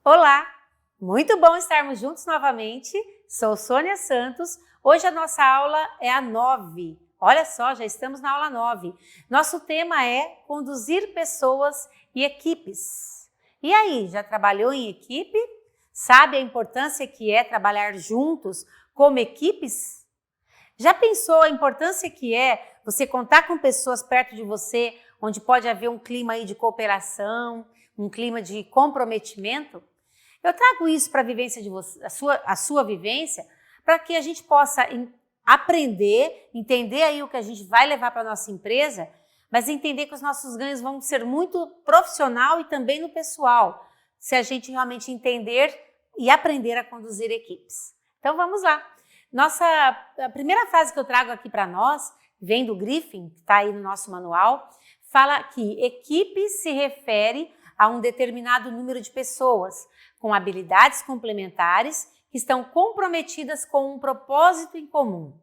Olá, muito bom estarmos juntos novamente. Sou Sônia Santos. Hoje a nossa aula é a 9. Olha só, já estamos na aula 9. Nosso tema é conduzir pessoas e equipes. E aí, já trabalhou em equipe? Sabe a importância que é trabalhar juntos como equipes? Já pensou a importância que é você contar com pessoas perto de você, onde pode haver um clima aí de cooperação, um clima de comprometimento? Eu trago isso para a vivência de você, a sua vivência, para que a gente possa aprender, entender aí o que a gente vai levar para a nossa empresa, mas entender que os nossos ganhos vão ser muito profissional e também no pessoal, se a gente realmente entender e aprender a conduzir equipes. Então vamos lá. A primeira frase que eu trago aqui para nós, vem do Griffin, que está aí no nosso manual, fala que equipe se refere a um determinado número de pessoas com habilidades complementares que estão comprometidas com um propósito em comum,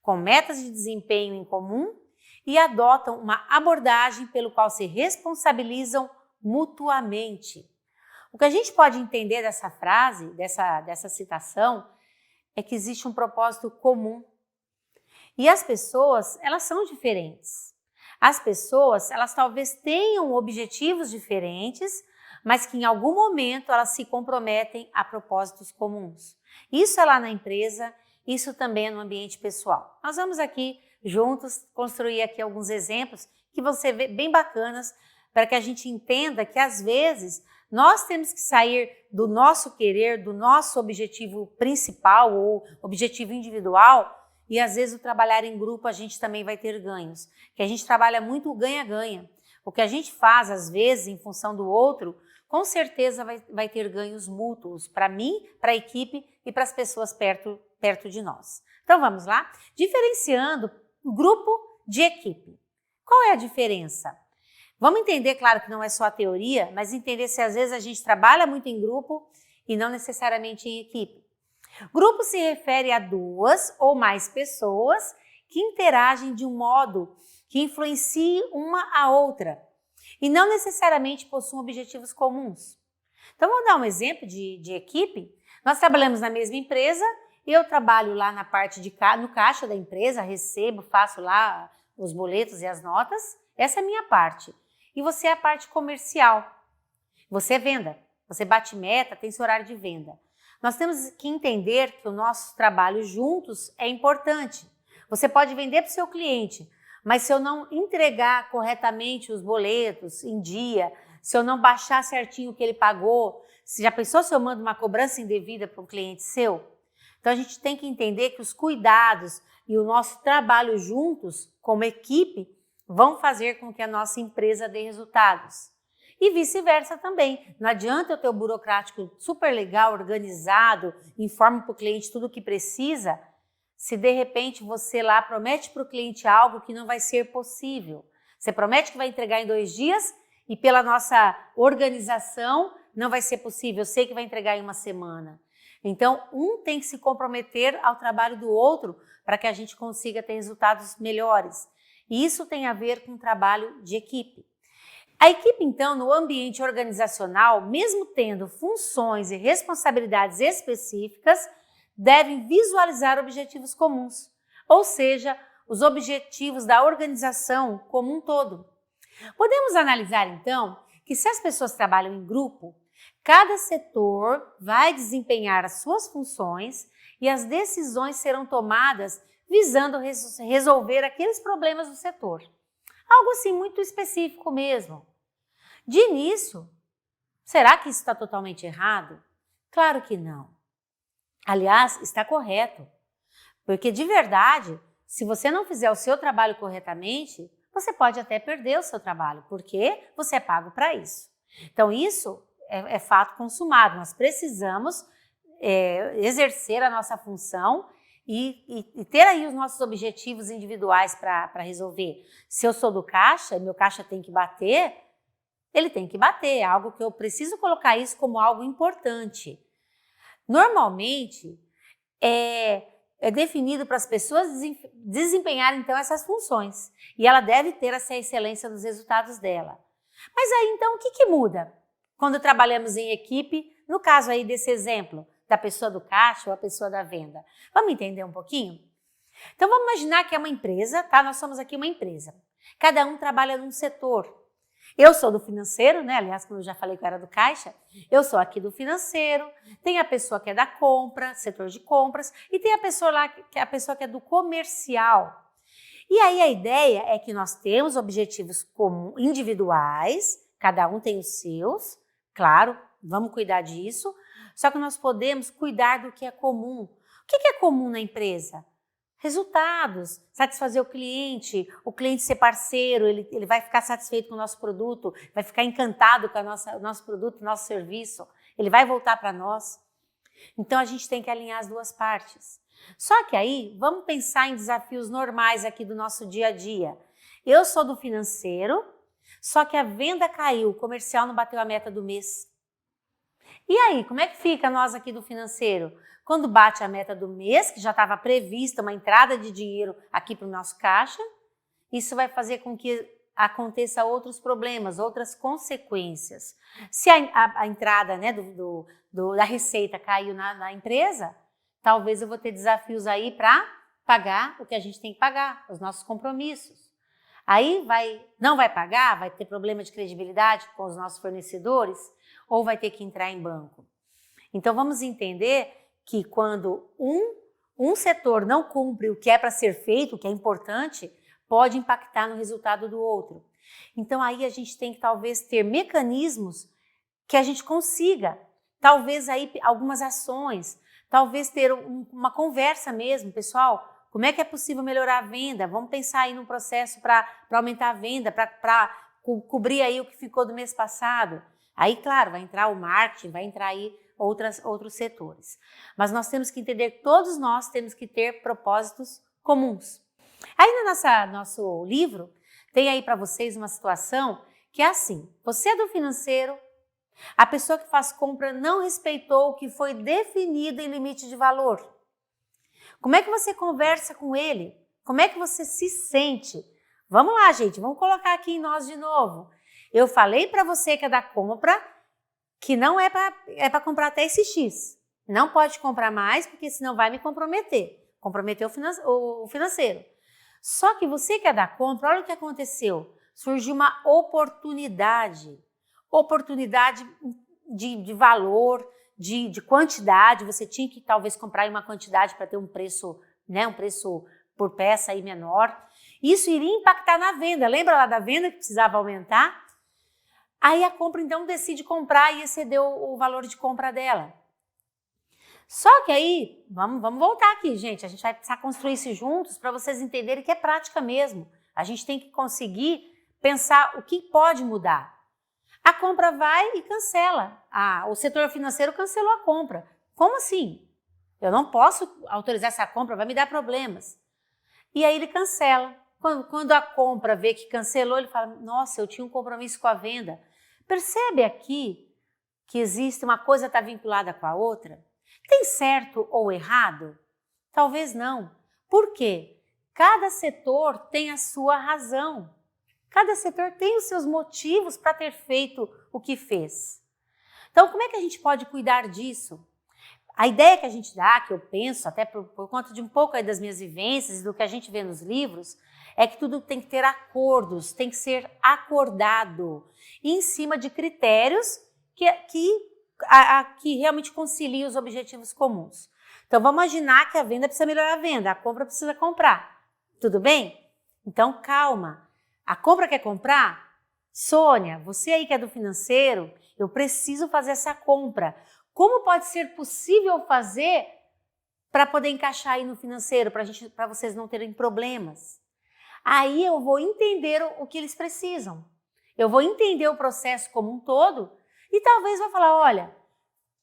com metas de desempenho em comum e adotam uma abordagem pelo qual se responsabilizam mutuamente. O que a gente pode entender dessa frase, dessa citação, é que existe um propósito comum. E as pessoas, elas são diferentes. As pessoas, elas talvez tenham objetivos diferentes, mas que em algum momento elas se comprometem a propósitos comuns. Isso é lá na empresa, isso também é no ambiente pessoal. Nós vamos aqui juntos construir aqui alguns exemplos que vão ser bem bacanas para que a gente entenda que às vezes nós temos que sair do nosso querer, do nosso objetivo principal ou objetivo individual. E às vezes o trabalhar em grupo a gente também vai ter ganhos, que a gente trabalha muito ganha-ganha. O que a gente faz às vezes em função do outro, com certeza vai ter ganhos mútuos para mim, para a equipe e para as pessoas perto de nós. Então vamos lá? Diferenciando grupo de equipe. Qual é a diferença? Vamos entender, claro que não é só a teoria, mas entender se às vezes a gente trabalha muito em grupo e não necessariamente em equipe. Grupo se refere a duas ou mais pessoas que interagem de um modo que influencie uma a outra e não necessariamente possuem objetivos comuns. Então, vou dar um exemplo de equipe. Nós trabalhamos na mesma empresa, eu trabalho lá na parte no caixa da empresa, recebo, faço lá os boletos e as notas, essa é a minha parte. E você é a parte comercial, você é venda, você bate meta, tem seu horário de venda. Nós temos que entender que o nosso trabalho juntos é importante. Você pode vender para o seu cliente, mas se eu não entregar corretamente os boletos em dia, se eu não baixar certinho o que ele pagou, se já pensou se eu mando uma cobrança indevida para um cliente seu? Então a gente tem que entender que os cuidados e o nosso trabalho juntos, como equipe, vão fazer com que a nossa empresa dê resultados. E vice-versa também. Não adianta eu ter o burocrático super legal, organizado, informa para o cliente tudo o que precisa, se de repente você lá promete para o cliente algo que não vai ser possível. Você promete que vai entregar em 2 dias e pela nossa organização não vai ser possível. Eu sei que vai entregar em 1 semana. Então, um tem que se comprometer ao trabalho do outro para que a gente consiga ter resultados melhores. E isso tem a ver com o trabalho de equipe. A equipe, então, no ambiente organizacional, mesmo tendo funções e responsabilidades específicas, devem visualizar objetivos comuns, ou seja, os objetivos da organização como um todo. Podemos analisar, então, que se as pessoas trabalham em grupo, cada setor vai desempenhar as suas funções e as decisões serão tomadas visando resolver aqueles problemas do setor. Algo assim muito específico mesmo. De início, será que isso está totalmente errado? Claro que não. Aliás, está correto. Porque de verdade, se você não fizer o seu trabalho corretamente, você pode até perder o seu trabalho, porque você é pago para isso. Então isso é fato consumado. Nós precisamos exercer a nossa função e ter aí os nossos objetivos individuais para resolver. Se eu sou do caixa e meu caixa tem que bater, ele tem que bater, é algo que eu preciso colocar isso como algo importante. Normalmente, é definido para as pessoas desempenharem então essas funções e ela deve ter essa excelência dos resultados dela. Mas aí então o que muda? Quando trabalhamos em equipe No caso aí desse exemplo, da pessoa do caixa ou a pessoa da venda. Vamos entender um pouquinho? Então vamos imaginar que é uma empresa, tá? Nós somos aqui uma empresa. Cada um trabalha num setor. Eu sou do financeiro, né? Aliás, como eu já falei que eu era do caixa, eu sou aqui do financeiro, tem a pessoa que é da compra, setor de compras, e tem a pessoa lá, que é a pessoa que é do comercial. E aí a ideia é que nós temos objetivos individuais, cada um tem os seus, claro, vamos cuidar disso, só que nós podemos cuidar do que é comum. O que é comum na empresa? Resultados, satisfazer o cliente ser parceiro, ele vai ficar satisfeito com o nosso produto, vai ficar encantado com o nosso produto, nosso serviço, ele vai voltar para nós. Então a gente tem que alinhar as duas partes. Só que aí, vamos pensar em desafios normais aqui do nosso dia a dia. Eu sou do financeiro, só que a venda caiu, o comercial não bateu a meta do mês. E aí, como é que fica nós aqui do financeiro? Quando bate a meta do mês, que já estava prevista uma entrada de dinheiro aqui para o nosso caixa, isso vai fazer com que aconteça outros problemas, outras consequências. Se a entrada, né, da receita caiu na empresa, talvez eu vou ter desafios aí para pagar o que a gente tem que pagar, os nossos compromissos. Aí não vai pagar, vai ter problema de credibilidade com os nossos fornecedores ou vai ter que entrar em banco. Então vamos entender que quando um setor não cumpre o que é para ser feito, o que é importante, pode impactar no resultado do outro. Então aí a gente tem que talvez ter mecanismos que a gente consiga, talvez aí algumas ações, talvez ter uma conversa mesmo, pessoal, como é que é possível melhorar a venda? Vamos pensar aí num processo para aumentar a venda, para cobrir aí o que ficou do mês passado. Aí, claro, vai entrar o marketing, vai entrar aí outros setores. Mas nós temos que entender que todos nós temos que ter propósitos comuns. Aí no nosso livro, tem aí para vocês uma situação que é assim, você é do financeiro, a pessoa que faz compra não respeitou o que foi definido em limite de valor. Como é que você conversa com ele? Como é que você se sente? Vamos lá, gente, vamos colocar aqui em nós de novo. Eu falei para você que é da compra, que não é para comprar até esse X. Não pode comprar mais, porque senão vai me comprometer. Comprometer o financeiro. Só que você que é da compra, olha o que aconteceu. Surgiu uma oportunidade. Oportunidade de valor, de quantidade. Você tinha que talvez comprar em uma quantidade para ter um preço, né, um preço por peça aí menor. Isso iria impactar na venda. Lembra lá da venda que precisava aumentar? Aí a compra então decide comprar e excedeu o valor de compra dela. Só que aí, vamos voltar aqui, gente. A gente vai precisar construir isso juntos para vocês entenderem que é prática mesmo. A gente tem que conseguir pensar o que pode mudar. A compra vai e cancela. O setor financeiro cancelou a compra. Como assim? Eu não posso autorizar essa compra, vai me dar problemas. E aí ele cancela. Quando a compra vê que cancelou, ele fala, nossa, eu tinha um compromisso com a venda. Percebe aqui que existe uma coisa está vinculada com a outra? Tem certo ou errado? Talvez não. Por quê? Cada setor tem a sua razão. Cada setor tem os seus motivos para ter feito o que fez. Então, como é que a gente pode cuidar disso? A ideia que a gente dá, que eu penso, até por conta de um pouco aí das minhas vivências e do que a gente vê nos livros, é que tudo tem que ter acordos, tem que ser acordado em cima de critérios que realmente conciliem os objetivos comuns. Então, vamos imaginar que a venda precisa melhorar a venda, a compra precisa comprar. Tudo bem? Então, calma. A compra quer comprar? Sônia, você aí que é do financeiro, eu preciso fazer essa compra. Como pode ser possível fazer para poder encaixar aí no financeiro, para vocês não terem problemas? Aí eu vou entender o que eles precisam. Eu vou entender o processo como um todo e talvez vou falar, olha,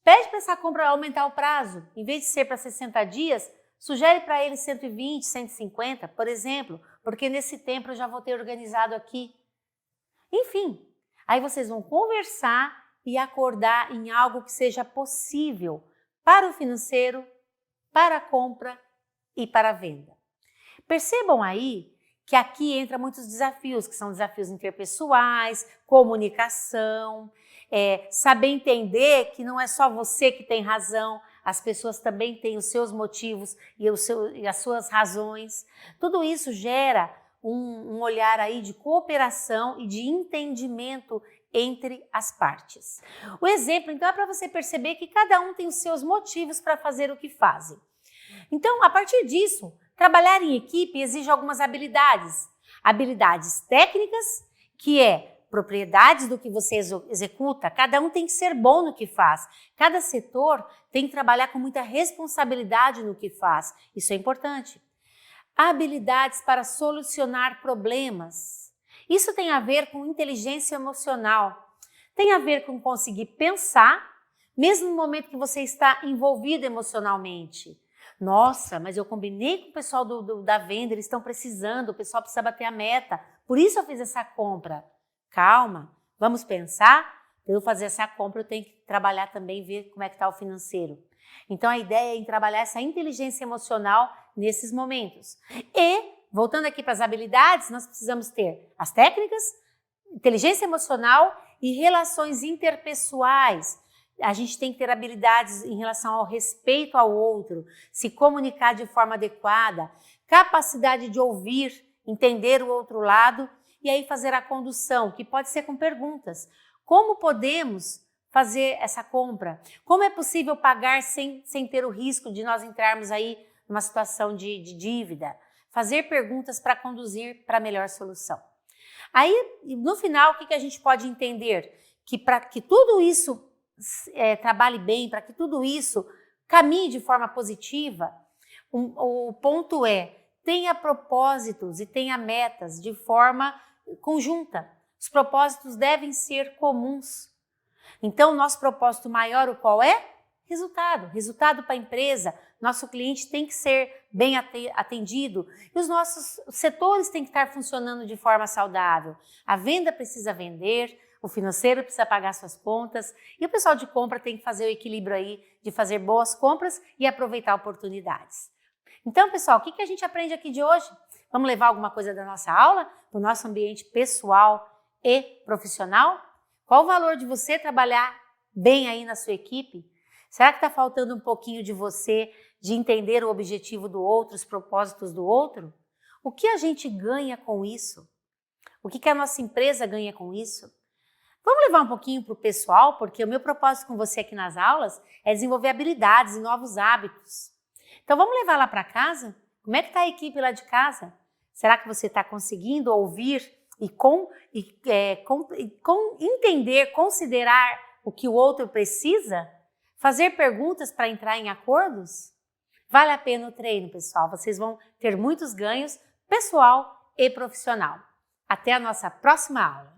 pede para essa compra aumentar o prazo. Em vez de ser para 60 dias, sugere para eles 120, 150, por exemplo, porque nesse tempo eu já vou ter organizado aqui. Enfim, aí vocês vão conversar e acordar em algo que seja possível para o financeiro, para a compra e para a venda. Percebam aí que aqui entra muitos desafios, que são desafios interpessoais, comunicação. saber entender que não é só você que tem razão, as pessoas também têm os seus motivos e as suas razões. Tudo isso gera um olhar aí de cooperação e de entendimento entre as partes. O exemplo, então, é para você perceber que cada um tem os seus motivos para fazer o que fazem. Então, a partir disso, trabalhar em equipe exige algumas habilidades. Habilidades técnicas, que é propriedades do que você executa, cada um tem que ser bom no que faz. Cada setor tem que trabalhar com muita responsabilidade no que faz. Isso é importante. Habilidades para solucionar problemas. Isso tem a ver com inteligência emocional. Tem a ver com conseguir pensar, mesmo no momento que você está envolvido emocionalmente. Nossa, mas eu combinei com o pessoal da venda, eles estão precisando, o pessoal precisa bater a meta. Por isso eu fiz essa compra. Calma, vamos pensar. Para eu fazer essa compra, eu tenho que trabalhar também, ver como é que está o financeiro. Então, a ideia é em trabalhar essa inteligência emocional nesses momentos. E, voltando aqui para as habilidades, nós precisamos ter as técnicas, inteligência emocional e relações interpessoais. A gente tem que ter habilidades em relação ao respeito ao outro, se comunicar de forma adequada, capacidade de ouvir, entender o outro lado e aí fazer a condução, que pode ser com perguntas. Como podemos fazer essa compra? Como é possível pagar sem ter o risco de nós entrarmos aí numa situação de dívida? Fazer perguntas para conduzir para a melhor solução. Aí, no final, o que a gente pode entender? Que para que tudo isso trabalhe bem, para que tudo isso caminhe de forma positiva, o ponto é, tenha propósitos e tenha metas de forma conjunta. Os propósitos devem ser comuns. Então, nosso propósito maior, o qual é? Resultado. Resultado para a empresa. Nosso cliente tem que ser bem atendido e os nossos setores têm que estar funcionando de forma saudável. A venda precisa vender, o financeiro precisa pagar suas contas e o pessoal de compra tem que fazer o equilíbrio aí de fazer boas compras e aproveitar oportunidades. Então, pessoal, o que a gente aprende aqui de hoje? Vamos levar alguma coisa da nossa aula para o nosso ambiente pessoal e profissional? Qual o valor de você trabalhar bem aí na sua equipe? Será que está faltando um pouquinho de você, de entender o objetivo do outro, os propósitos do outro? O que a gente ganha com isso? O que a nossa empresa ganha com isso? Vamos levar um pouquinho para o pessoal, porque o meu propósito com você aqui nas aulas é desenvolver habilidades e novos hábitos. Então vamos levar lá para casa? Como é que está a equipe lá de casa? Será que você está conseguindo ouvir e entender, considerar o que o outro precisa? Fazer perguntas para entrar em acordos? Vale a pena o treino, pessoal. Vocês vão ter muitos ganhos pessoal e profissional. Até a nossa próxima aula.